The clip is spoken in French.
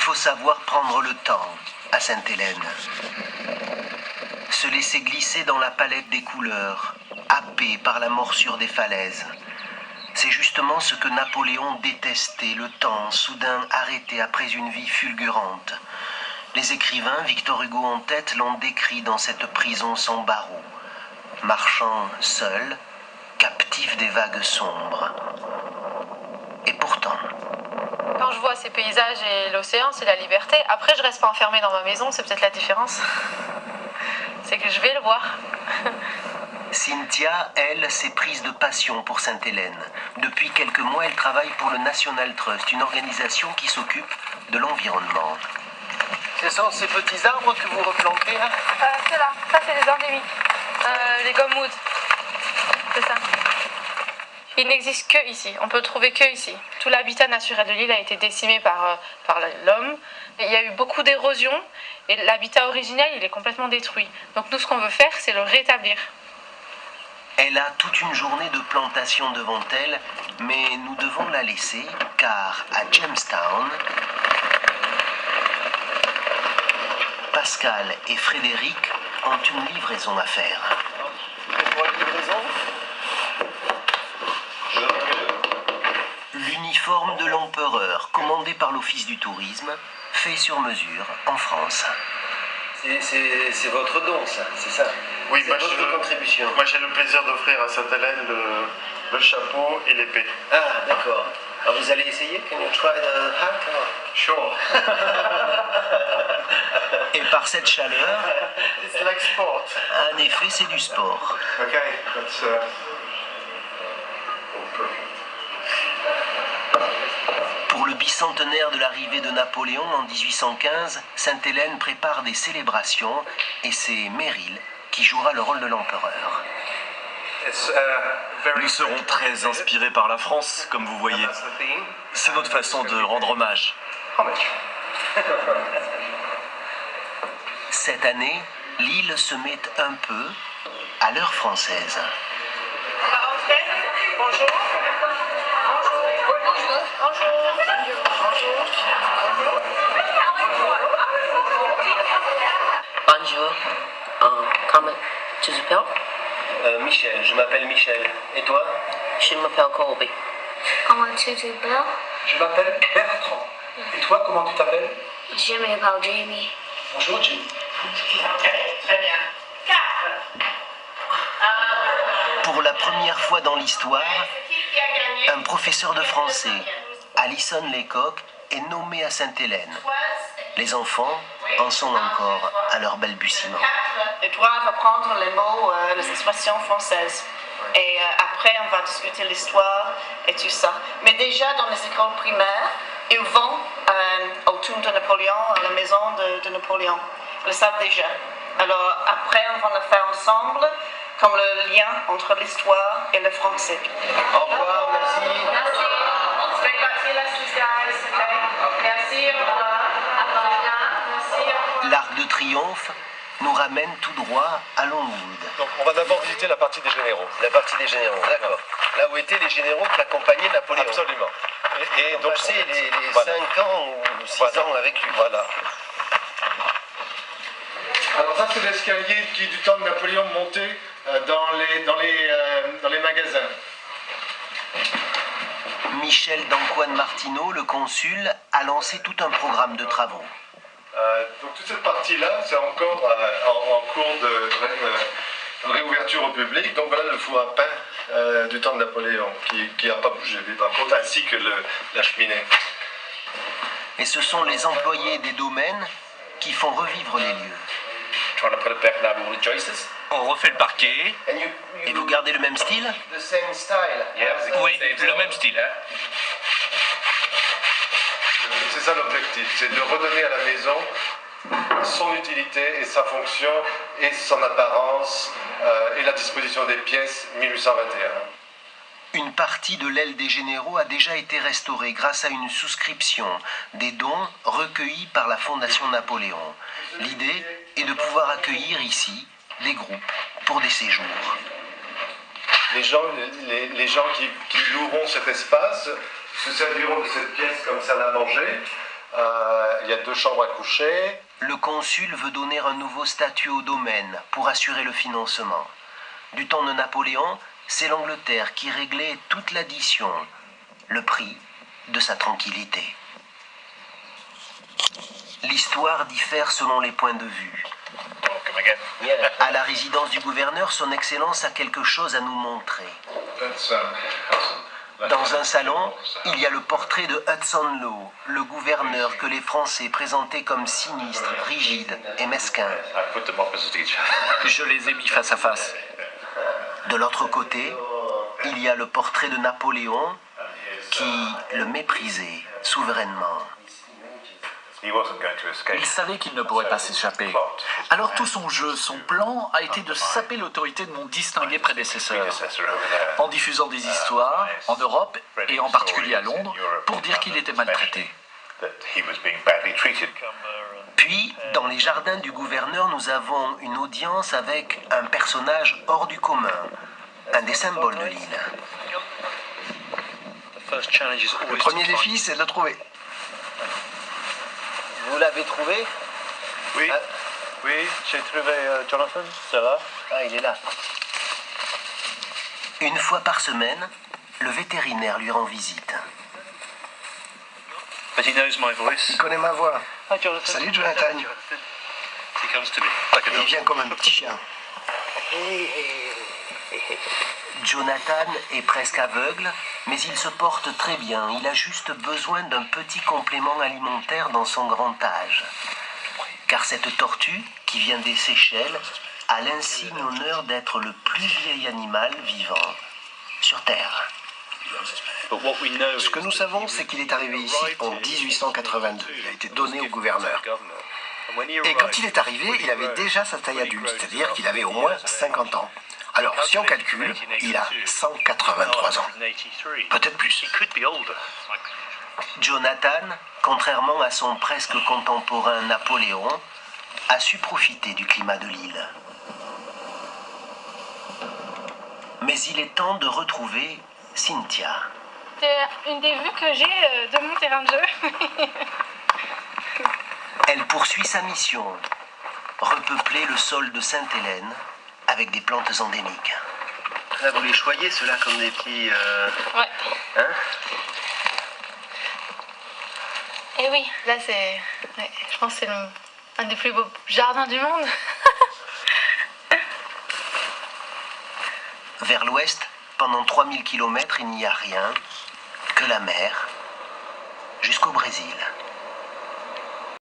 faut savoir prendre le temps à Sainte-Hélène. Se laisser glisser dans la palette des couleurs, happé par la morsure des falaises. C'est justement ce que Napoléon détestait, le temps soudain arrêté après une vie fulgurante. Les écrivains, Victor Hugo en tête, l'ont décrit dans cette prison sans barreaux, marchant seul, captif des vagues sombres. Et pourtant... Quand je vois ces paysages et l'océan, c'est la liberté. Après, je reste pas enfermée dans ma maison, c'est peut-être la différence. C'est que je vais le voir. Cynthia, elle, s'est prise de passion pour Sainte-Hélène. Depuis quelques mois, elle travaille pour le National Trust, une organisation qui s'occupe de l'environnement. Ce sont ces petits arbres que vous replantez là C'est là, ça c'est les endémiques. Les gomwood. C'est ça. Il n'existe que ici, on peut le trouver que ici. Tout l'habitat naturel de l'île a été décimé par l'homme. Il y a eu beaucoup d'érosion et l'habitat originel il est complètement détruit. Donc nous ce qu'on veut faire c'est le rétablir. Elle a toute une journée de plantation devant elle, mais nous devons la laisser car à Jamestown, Pascal et Frédéric ont une livraison à faire. L'uniforme de l'empereur, commandé par l'Office du tourisme, fait sur mesure en France. C'est votre don, ça, c'est ça? Oui, c'est votre contribution. Moi j'ai le plaisir d'offrir à Sainte-Hélène le chapeau et l'épée. Ah, d'accord. Alors vous allez essayer? Can you try the hat? Sure. Et par cette chaleur, It's like sport. en effet, c'est du sport. Okay, that's Pour le bicentenaire de l'arrivée de Napoléon en 1815, Sainte-Hélène prépare des célébrations et c'est Meryl qui jouera le rôle de l'empereur. Nous serons très inspirés par la France, comme vous voyez. C'est notre façon de rendre hommage. Cette année, l'île se met un peu à l'heure française. Bonjour. Bonjour. Comment tu t'appelles? Michel, je m'appelle Michel. Et toi? Je m'appelle Colby. Comment tu t'appelles? Je m'appelle Bertrand. Et toi, comment tu t'appelles? Je m'appelle Jamie. Bonjour, Jimmy. Très bien. Pour la première fois dans l'histoire, un professeur de français, Alison Lecoq, est nommé à Sainte-Hélène. Les enfants en sont encore à leur balbutiement. Ils doivent apprendre les mots, les expressions françaises. Et après, on va discuter l'histoire et tout ça. Mais déjà, dans les écoles primaires, ils vont autour de Napoléon, à la maison de Napoléon. Ils le savent déjà. Alors après, on va le faire ensemble, comme le lien entre l'histoire et le français. Au revoir, merci. Merci. Merci, au revoir. L'Arc de Triomphe nous ramène tout droit à Longwood. Donc on va d'abord visiter la partie des généraux. La partie des généraux, d'accord. Là où étaient les généraux qui accompagnaient Napoléon. Absolument. Et donc c'est les voilà. 5 ans ou 6 ans avec lui. Voilà. Alors ça c'est l'escalier qui du temps de Napoléon montait dans les magasins. Michel d'Antoine Martineau, le consul, a lancé tout un programme de travaux. Donc toute cette partie-là, c'est encore en cours de réouverture au public. Donc voilà le four à pain du temps de Napoléon, qui n'a pas bougé, par contre, ainsi que la cheminée. Et ce sont les employés des domaines qui font revivre les lieux. On refait le parquet. Et vous gardez le même style? Oui, le même style. C'est ça l'objectif, c'est de redonner à la maison son utilité et sa fonction et son apparence et la disposition des pièces 1821. Une partie de l'aile des généraux a déjà été restaurée grâce à une souscription, des dons recueillis par la Fondation Napoléon. L'idée est de pouvoir accueillir ici des groupes pour des séjours. Les gens qui loueront cet espace se serviront de cette pièce comme salle à manger. il y a 2 chambres à coucher. Le consul veut donner un nouveau statut au domaine pour assurer le financement. Du temps de Napoléon, c'est l'Angleterre qui réglait toute l'addition, le prix de sa tranquillité. L'histoire diffère selon les points de vue. À la résidence du gouverneur, son Excellence a quelque chose à nous montrer. Dans un salon, il y a le portrait de Hudson Lowe, le gouverneur que les Français présentaient comme sinistre, rigide et mesquin. Je les ai mis face à face. De l'autre côté, il y a le portrait de Napoléon qui le méprisait souverainement. Il savait qu'il ne pourrait pas s'échapper. Alors tout son jeu, son plan a été de saper l'autorité de mon distingué prédécesseur, en diffusant des histoires en Europe et en particulier à Londres pour dire qu'il était maltraité. Puis, dans les jardins du gouverneur, nous avons une audience avec un personnage hors du commun, un des symboles de l'île. Le premier défi, c'est de le trouver. Vous l'avez trouvé? Oui, oui, j'ai trouvé Jonathan, c'est là. Ah, il est là. Une fois par semaine, le vétérinaire lui rend visite. Il connaît ma voix. Salut, Jonathan. Et il vient comme un petit chien. Jonathan est presque aveugle, mais il se porte très bien. Il a juste besoin d'un petit complément alimentaire dans son grand âge. Car cette tortue, qui vient des Seychelles, a l'insigne honneur d'être le plus vieil animal vivant sur Terre. Ce que nous savons, c'est qu'il est arrivé ici en 1882. Il a été donné au gouverneur. Et quand il est arrivé, il avait déjà sa taille adulte, c'est-à-dire qu'il avait au moins 50 ans. Alors, si on calcule, il a 183 ans. Peut-être plus. Jonathan, contrairement à son presque contemporain Napoléon, a su profiter du climat de l'île. Mais il est temps de retrouver Cynthia. C'est une des vues que j'ai de mon terrain de jeu. Elle poursuit sa mission, repeupler le sol de Sainte-Hélène avec des plantes endémiques. Là, vous les choyez, ceux-là, comme des petits... Ouais. Hein? Et oui, là c'est... Ouais, je pense que c'est un des plus beaux jardins du monde. Vers l'ouest, pendant 3000 km, il n'y a rien que la mer jusqu'au Brésil.